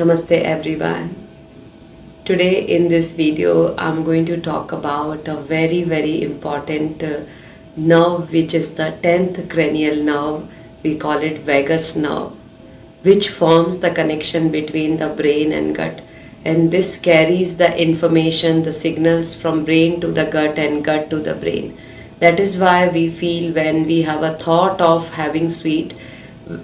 Namaste everyone. Today in this video I'm going to talk about a very important nerve, which is the 10th cranial nerve. We call it vagus nerve, which forms the connection between the brain and gut, and this carries the information, the signals from brain to the gut and gut to the brain. That is why we feel when we have a thought of having sweet,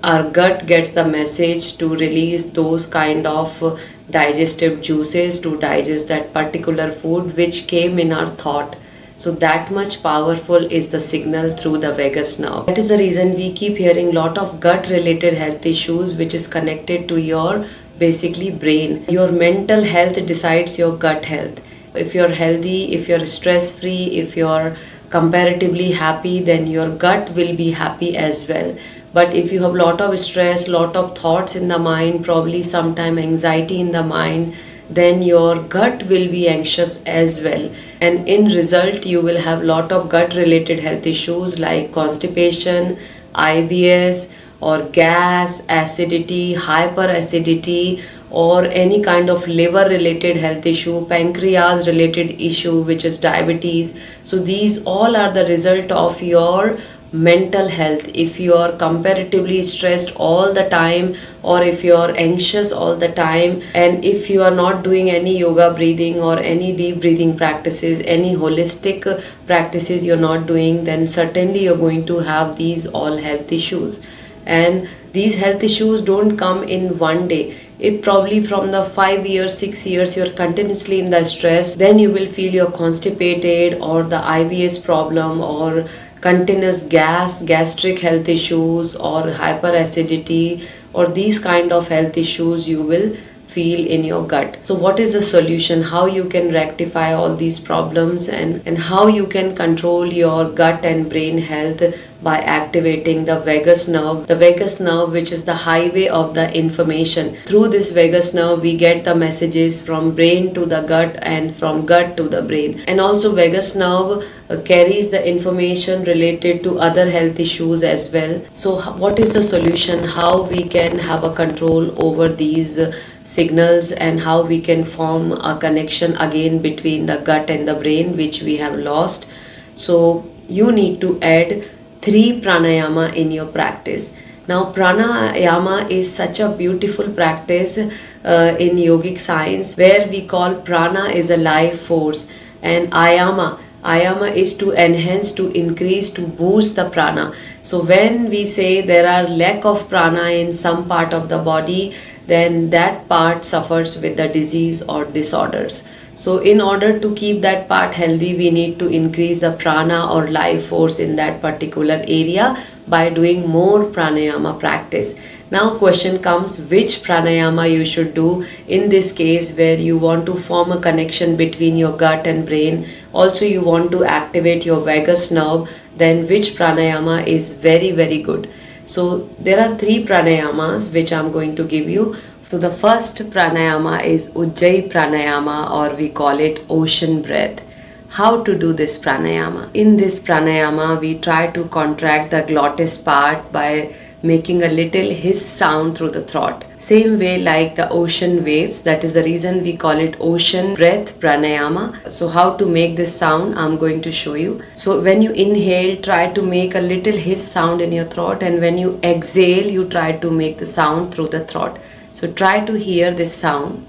our gut gets the message to release those kind of digestive juices to digest that particular food which came in our thought. So that much powerful is the signal through the vagus nerve. That is the reason we keep hearing lot of gut related health issues, which is connected to your basically brain. Your mental health decides your gut health. If you're healthy, if you're stress free, if you're comparatively happy, then your gut will be happy as well. But if you have lot of stress, lot of thoughts in the mind, probably sometime anxiety in the mind, then your gut will be anxious as well, and in result you will have lot of gut related health issues like constipation, IBS, or gas, acidity, hyperacidity, or any kind of liver related health issue, pancreas related issue, which is diabetes. So these all are the result of your mental health. If you are comparatively stressed all the time, or if you are anxious all the time, and if you are not doing any yoga breathing or any deep breathing practices, any holistic practices you're not doing, then certainly you're going to have these all health issues. And these health issues don't come in one day. It probably from the 5 years, 6 years you're continuously in the stress, then you will feel you're constipated, or the IBS problem, or continuous gastric health issues, or hyperacidity, or these kind of health issues you will feel in your gut. So what is the solution? How you can rectify all these problems, and how you can control your gut and brain health by activating the vagus nerve. The vagus nerve, which is the highway of the information. Through this vagus nerve, we get the messages from brain to the gut and from gut to the brain. And also vagus nerve carries the information related to other health issues as well. So what is the solution? How we can have a control over these signals, and how we can form a connection again between the gut and the brain, which we have lost. So you need to add 3 pranayama in your practice. Now pranayama is such a beautiful practice in yogic science, where we call prana is a life force, and ayama is to enhance, to increase, to boost the prana. So when we say there are lack of prana in some part of the body, then that part suffers with the disease or disorders. So in order to keep that part healthy, we need to increase the prana or life force in that particular area by doing more pranayama practice. Now question comes, which pranayama you should do in this case, where you want to form a connection between your gut and brain. Also you want to activate your vagus nerve, then which pranayama is very good. So there are 3 pranayamas which I'm going to give you. So the first pranayama is Ujjayi pranayama, or we call it ocean breath. How to do this pranayama? In this pranayama, we try to contract the glottis part by making a little hiss sound through the throat. Same way like the ocean waves. That is the reason we call it ocean breath pranayama. So how to make this sound, I'm going to show you. So when you inhale, try to make a little hiss sound in your throat, and when you exhale, you try to make the sound through the throat. So try to hear this sound.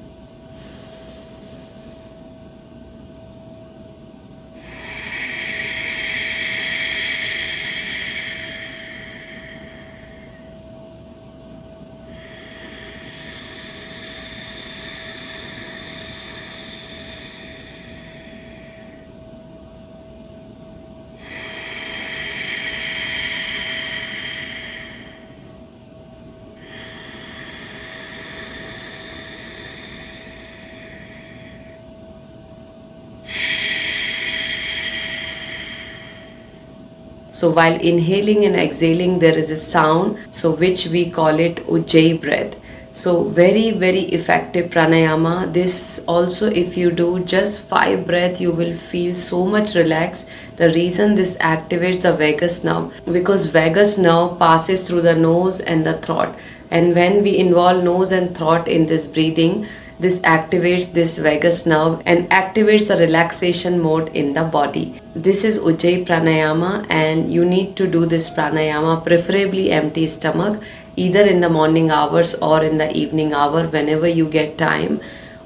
So while inhaling and exhaling, there is a sound, so which we call it Ujjayi breath. So very effective pranayama. This also, if you do just 5 breath, you will feel so much relaxed. The reason this activates the vagus nerve, because vagus nerve passes through the nose and the throat. And when we involve nose and throat in this breathing, this activates this vagus nerve and activates the relaxation mode in the body. This is Ujjayi Pranayama, and you need to do this pranayama preferably empty stomach, either in the morning hours or in the evening hour whenever you get time.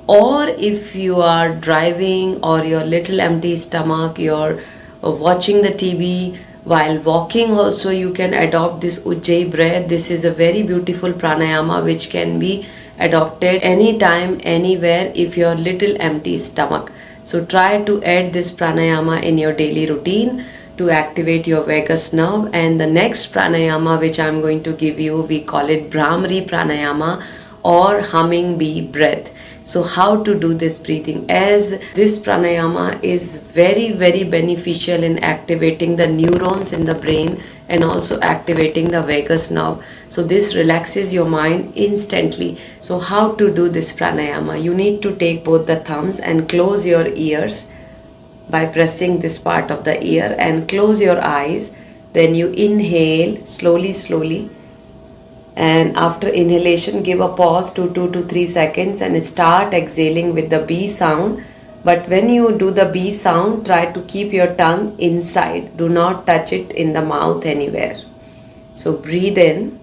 Or if you are driving or your little empty stomach, you're watching the TV while walking, also you can adopt this Ujjayi breath. This is a very beautiful pranayama which can be adopted anytime, anywhere if you're little empty stomach. So try to add this pranayama in your daily routine to activate your vagus nerve. And the next pranayama which I'm going to give you, we call it Bhramari pranayama or humming bee breath. So how to do this breathing, as this pranayama is very beneficial in activating the neurons in the brain and also activating the vagus nerve. So this relaxes your mind instantly. So how to do this pranayama? You need to take both the thumbs and close your ears by pressing this part of the ear and close your eyes. Then you inhale slowly, and after inhalation give a pause to 2 to 3 seconds and start exhaling with the B sound. But when you do the B sound, try to keep your tongue inside, do not touch it in the mouth anywhere. So breathe in.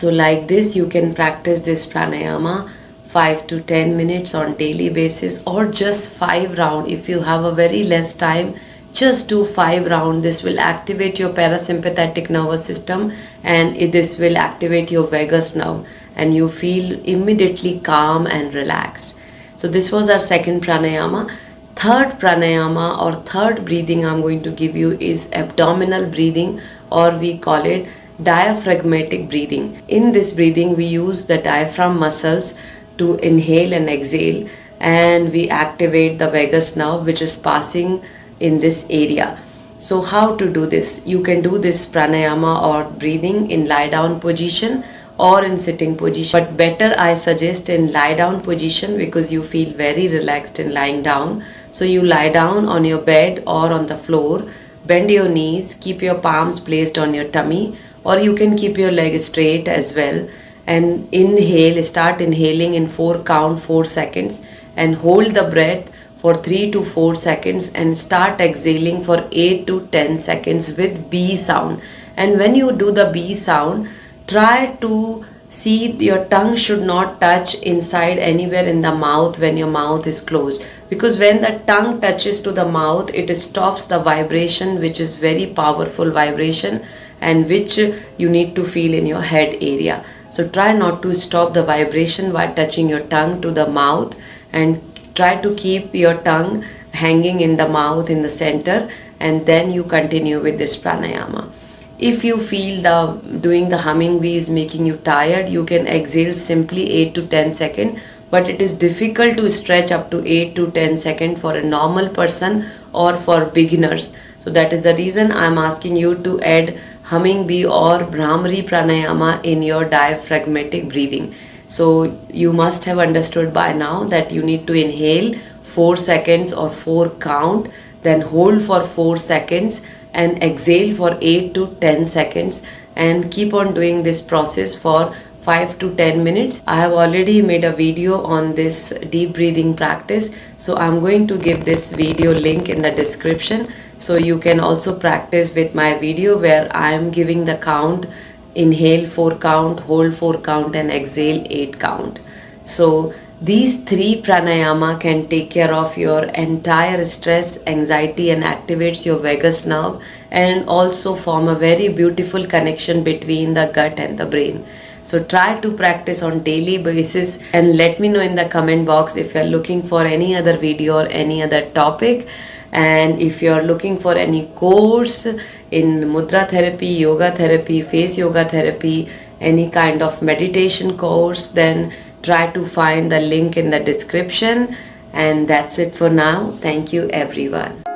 So like this you can practice this pranayama 5 to 10 minutes on daily basis, or just 5 rounds. If you have a very less time, just do 5 rounds. This will activate your parasympathetic nervous system and this will activate your vagus nerve, and you feel immediately calm and relaxed. So this was our second pranayama. Third pranayama or third breathing I'm going to give you is abdominal breathing, or we call it diaphragmatic breathing. In this breathing we use the diaphragm muscles to inhale and exhale, and we activate the vagus nerve which is passing in this area. So how to do this? You can do this pranayama or breathing in lie down position or in sitting position, but better I suggest in lie down position because you feel very relaxed in lying down. So you lie down on your bed or on the floor, bend your knees, keep your palms placed on your tummy, or you can keep your leg straight as well, and inhale. Start inhaling in 4 count, 4 seconds, and hold the breath for 3 to 4 seconds and start exhaling for 8 to 10 seconds with B sound. And when you do the B sound, try to see your tongue should not touch inside anywhere in the mouth when your mouth is closed, because when the tongue touches to the mouth, it stops the vibration, which is very powerful vibration and which you need to feel in your head area. So try not to stop the vibration by touching your tongue to the mouth, and try to keep your tongue hanging in the mouth in the center, and then you continue with this pranayama. If you feel doing the humming bee is making you tired, you can exhale simply 8 to 10 seconds, but it is difficult to stretch up to 8 to 10 seconds for a normal person or for beginners. So that is the reason I am asking you to add humming bee or Bhramari pranayama in your diaphragmatic breathing. So you must have understood by now that you need to inhale 4 seconds or 4 count, then hold for 4 seconds and exhale for 8 to 10 seconds, and keep on doing this process for 5 to 10 minutes. I have already made a video on this deep breathing practice, so I'm going to give this video link in the description, so you can also practice with my video where I am giving the count: inhale 4 count, hold 4 count, and exhale 8 count. So these 3 pranayama can take care of your entire stress, anxiety, and activates your vagus nerve, and also form a very beautiful connection between the gut and the brain. So try to practice on daily basis, and let me know in the comment box if you're looking for any other video or any other topic. And if you're looking for any course in mudra therapy, yoga therapy, face yoga therapy, any kind of meditation course, then try to find the link in the description. And that's it for now. Thank you everyone.